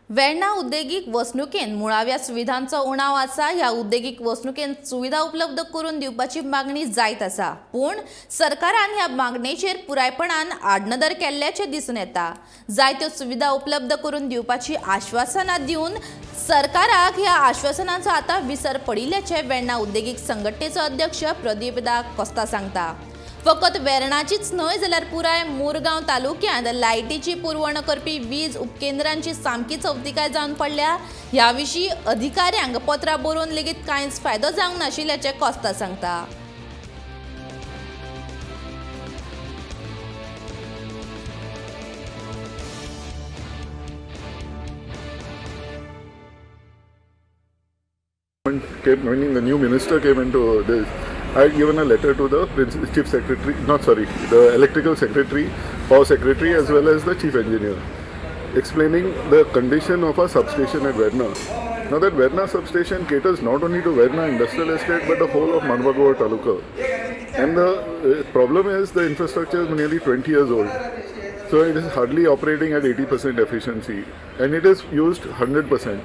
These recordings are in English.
वेर्ना उद्देगीक वसणुकेन मुळाव्या सुविधांचो उणाव आसा. ह्या उद्देगीक वसणुकेन सुविधा उपलब्ध करून दिवपाची मागणी जायत आसा, पूण सरकारान ह्या मागणेचेर पुरायपणान आडनदर केल्ल्याचे दिसून येता. जायत्यो सुविधा उपलब्ध करून दिवपाची आश्वासनां दिवन सरकाराक ह्या आश्वासनांचो आतां विसर पडिल्ल्याचे वेर्ना उद्देगीक संघटनेचो अध्यक्ष प्रदीप कोस्ता सांगता. फकत वेर्णाचीच न्हय जाल्यार पुराय मुरगांव तालुक्यांत लायटीची पुरवण करपी वीज उपकेंद्रांची सामकी चवथिकाय जावन पडल्या. ह्या विशीं अधिकाऱ्यांक पत्रां बरोवन लेगीत कांयच फायदो जावंक नाशिल्ल्याचे कोस्ता सांगता. When the new minister came into this, I had given a letter to the chief secretary, the electrical secretary, power secretary, as well as the chief engineer, explaining the condition of our substation at Verna. Now that Verna substation caters not only to Verna industrial estate but the whole of Manvagora Taluka. And the problem is the infrastructure is nearly 20 years old. So it is hardly operating at 80% efficiency and it is used 100%.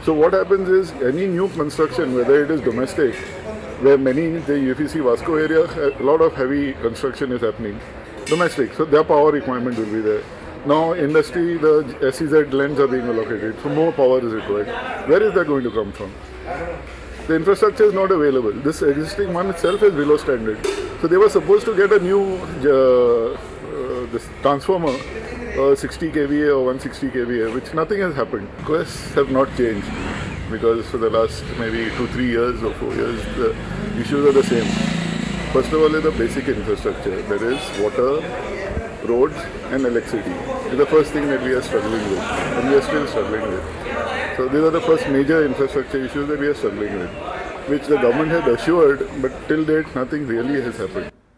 So what happens is any new construction, whether it is domestic, where the UFC Vasco area, a lot of heavy construction is happening, domestic, so their power requirement will be there. Now industry, the SEZ lands are being allocated, so more power is required. Where is that going to come from? The infrastructure is not available. This existing one itself is below standard. So they were supposed to get a new this transformer, 60 kVA or 160 kVA, which nothing has happened. Requests have not changed because for the last maybe 2-3 years or 4 years, the issues are the same. First of all is the basic infrastructure. There is water, roads and electricity. It's the first thing that we are struggling with and we are still struggling with. So these are the first major infrastructure issues that we are struggling with, which the government had assured, but till date nothing really has happened.